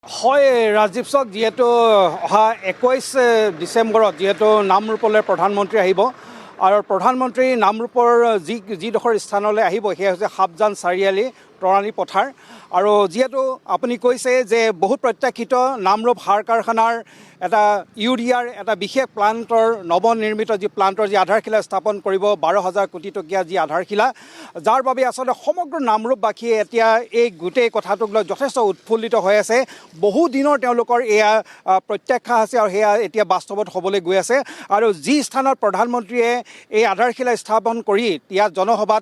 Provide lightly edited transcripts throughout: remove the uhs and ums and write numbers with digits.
হয় ৰাজীৱ চক যেহেতু অহা 21 ডিচেম্বৰত যেহেতু নামৰূপলৈ প্ৰধানমন্ত্ৰী আহিব আৰু প্ৰধানমন্ত্ৰী নামৰূপৰ যিডোখৰ স্থানলৈ আহিব সেয়া হৈছে সাবজান চাৰিআলি তৰাণী পথাৰ আৰু যেহেতু আপুনি কৈছে যে বহুত প্ৰত্যাশিত নামৰূপ সাৰ কাৰখানাৰ এটা ইউৰিয়াৰ এটা বিশেষ প্লাণ্টৰ নৱনিৰ্মিত যি প্লাণ্টৰ যি আধাৰশিলা স্থাপন কৰিব 12,000 কোটি টকীয়া যি আধাৰশিলা যাৰ বাবে আচলতে সমগ্ৰ নামৰূপবাসীয়ে এতিয়া এই গোটেই কথাটোক লৈ যথেষ্ট উৎফুল্লিত হৈ আছে বহু দিনৰ তেওঁলোকৰ এয়া প্ৰত্যাশা আছে আৰু সেয়া এতিয়া বাস্তৱত হ'বলৈ গৈ আছে আৰু যি স্থানত প্ৰধানমন্ত্ৰীয়ে এই আধাৰশিলা স্থাপন কৰি ইয়াত জনসভাত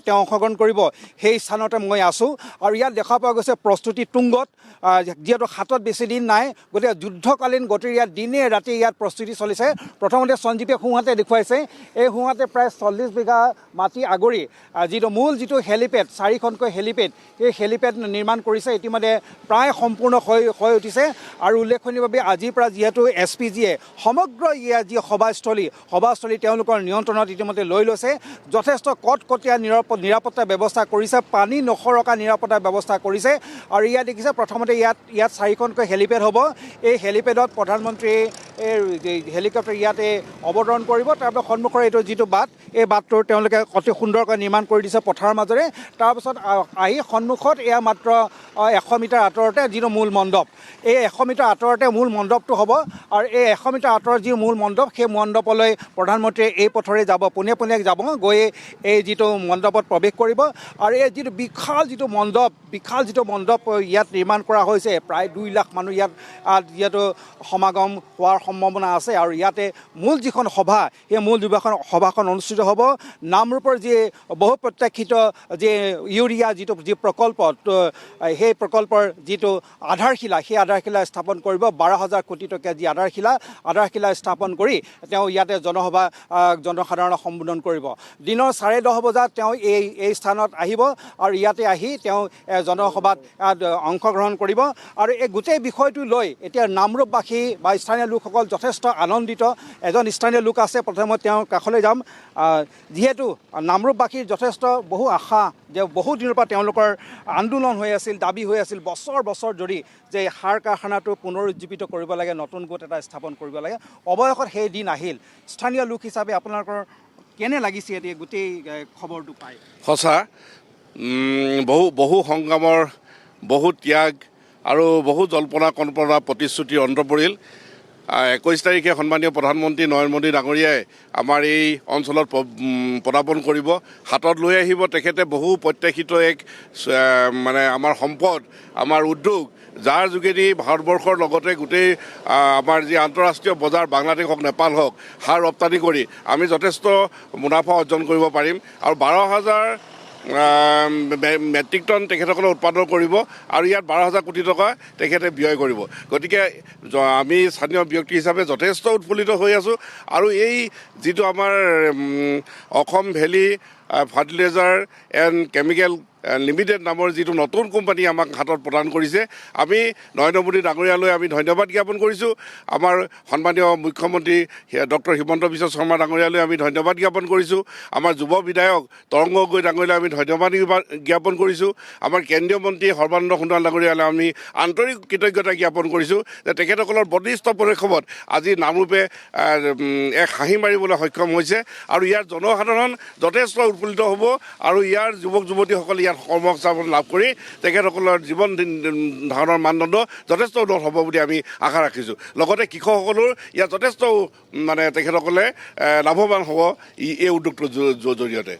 তেওঁ অংশগ্ৰহণ কৰিব সেই স্থানতে মই আছোঁ আৰু ইয়াত দেখা পোৱা গৈছে প্ৰস্তুতি তুংগত যেহেতু হাতত বেছি দিন নাই গতিকে যুদ্ধকালীন গতিৰ ইয়াত দিনে ৰাতি ইয়াত প্ৰস্তুতি চলিছে প্ৰথমতে সঞ্জীৱে সোঁহাতে দেখুৱাইছে এই সোঁহাতে প্ৰায় 40 বিঘা মাটি আগৰি যিটো হেলিপেড 4খনকৈ হেলিপেড এই হেলিপেড নিৰ্মাণ কৰিছে ইতিমধ্যে প্ৰায় সম্পূৰ্ণ হৈ উঠিছে আৰু উল্লেখনীয়ভাৱে আজিৰ পৰা যিহেতু SPGয়ে সমগ্ৰ ইয়াৰ যি সভাস্থলী তেওঁলোকৰ নিয়ন্ত্ৰণত ইতিমধ্যে লৈ লৈছে যথেষ্ট কটকটীয়া নিৰাপত্তা ব্যৱস্থা কৰিছে পানী নখৰকা নিৰাপত্তা ব্যৱস্থা কৰিছে আৰু ইয়াত দেখিছে প্ৰথমতে ইয়াত 4খনকৈ হেলিপেড হ'ব এই হেলিপেডত প্ৰধানমন্ত্ৰী হেলিকপ্টাৰ ইয়াতে অৱতৰণ কৰিব তাৰপিছত সন্মুখৰ এইটো যিটো বাট এই বাটটো তেওঁলোকে অতি সুন্দৰকৈ নিৰ্মাণ কৰি দিছে পথাৰৰ মাজেৰে তাৰপিছত আহি সন্মুখত এয়া মাত্ৰ 100 মিটাৰ আঁতৰতে যিটো মূল মণ্ডপ এই 100 মিটাৰ আঁতৰতে মূল মণ্ডপটো হ'ব আৰু এই 100 মিটাৰ আঁতৰৰ যি মূল মণ্ডপ সেই মণ্ডপলৈ প্ৰধানমন্ত্ৰীয়ে এই পথৰে যাব পোনে যাব গৈ এই যিটো মণ্ডপত প্ৰৱেশ কৰিব আৰু এই যিটো বিশাল যিটো মণ্ডপ ইয়াত নিৰ্মাণ কৰা হৈছে প্ৰায় 2 লাখ মানুহ ইয়াত যিহেতু সমাগম হোৱাৰ সম্ভাৱনা আছে আৰু ইয়াতে মূল যিখন সভা সেই মূল সভাখন অনুষ্ঠিত হ'ব নামৰূপৰ যি বহু প্ৰত্যাশিত যে ইউৰিয়া যি প্ৰকল্প সেই প্ৰকল্পৰ যিটো আধাৰশিলা সেই আধাৰশিলা স্থাপন কৰিব 12,000 কোটি টকীয়া যি আধাৰশিলা স্থাপন কৰি তেওঁ ইয়াতে জনসাধাৰণক সম্বোধন কৰিব দিনৰ 10:30 বজাত তেওঁ এই স্থানত আহিব আৰু ইয়াতে আহি তেওঁ জনসভাত অংশগ্ৰহণ কৰিব আৰু এই গোটেই বিষয়টো লৈ এতিয়া নামৰূপবাসী বা স্থানীয় লোকসকল যথেষ্ট আনন্দিত এজন স্থানীয় লোক আছে প্ৰথমে তেওঁৰ কাষলৈ যাম যিহেতু নামৰূপবাসীৰ যথেষ্ট বহু আশা যে বহু দিনৰ পৰা তেওঁলোকৰ আন্দোলন হৈ আছিল দাবী হৈ আছিল বছৰ ধৰি যে সাৰ কাৰখানাটো পুনৰুজ্জীৱিত কৰিব লাগে নতুন গোট এটা স্থাপন কৰিব লাগে অৱশেষত সেই দিন আহিল স্থানীয় লোক হিচাপে আপোনালোকৰ কেনে লাগিছে এতিয়া গোটেই খবৰটো পাই সঁচা বহু সংগ্ৰামৰ বহু ত্যাগ আৰু বহু জল্পনা কল্পনা প্ৰতিশ্ৰুতিৰ অন্ত পৰিল 21 তাৰিখে সন্মানীয় প্ৰধানমন্ত্ৰী নৰেন্দ্ৰ মোদী ডাঙৰীয়াই আমাৰ এই অঞ্চলত পদাৰ্পণ কৰিব হাতত লৈ আহিব তেখেতে বহু প্ৰত্যাশিত এক মানে আমাৰ সম্পদ আমাৰ উদ্যোগ যাৰ যোগেদি ভাৰতবৰ্ষৰ লগতে গোটেই আমাৰ যি আন্তঃৰাষ্ট্ৰীয় বজাৰ বাংলাদেশ হওক নেপাল হওক সাৰ ৰপ্তানি কৰি আমি যথেষ্ট মুনাফা অৰ্জন কৰিব পাৰিম আৰু 12,000 মেট্ৰিক টন তেখেতসকলে উৎপাদন কৰিব আৰু ইয়াত 12,000 কোটি টকা তেখেতে ব্যয় কৰিব গতিকে আমি স্থানীয় ব্যক্তি হিচাপে যথেষ্ট উৎফুল্লিত হৈ আছোঁ আৰু এই যিটো আমাৰ Assam valley fertilizer and chemical limited নামৰ যিটো নতুন কোম্পানী আমাক হাতত প্ৰদান কৰিছে আমি নৰেন্দ্ৰ মোদী ডাঙৰীয়ালৈ আমি ধন্যবাদ জ্ঞাপন কৰিছোঁ আমাৰ সন্মানীয় মুখ্যমন্ত্ৰী ডক্টৰ হিমন্ত বিশ্ব শৰ্মা ডাঙৰীয়ালৈ আমি ধন্যবাদ জ্ঞাপন কৰিছোঁ আমাৰ যুৱ বিধায়ক তৰংগ গগৈ ডাঙৰীয়ালৈ আমি ধন্যবাদ জ্ঞাপন কৰিছোঁ আমাৰ কেন্দ্ৰীয় মন্ত্ৰী সৰ্বানন্দ সোণোৱাল ডাঙৰীয়ালৈ আমি আন্তৰিক কৃতজ্ঞতা জ্ঞাপন কৰিছোঁ যে তেখেতসকলৰ বলিষ্ঠ পদক্ষেপত আজি নামৰূপে এক হাঁহি মাৰিবলৈ সক্ষম হৈছে আৰু ইয়াৰ জনসাধাৰণ যথেষ্ট উৎফুল্লিত হ'ব আৰু ইয়াৰ যুৱক যুৱতীসকলে ইয়াত কৰ্মসংস্থাপন লাভ কৰি তেখেতসকলৰ জীৱন ধাৰণৰ মানদণ্ড যথেষ্ট উন্নত হ'ব বুলি আমি আশা ৰাখিছোঁ লগতে কৃষকসকলৰ ইয়াত যথেষ্ট মানে তেখেতসকলে লাভৱান হ'ব এই উদ্যোগটোৰ জৰিয়তে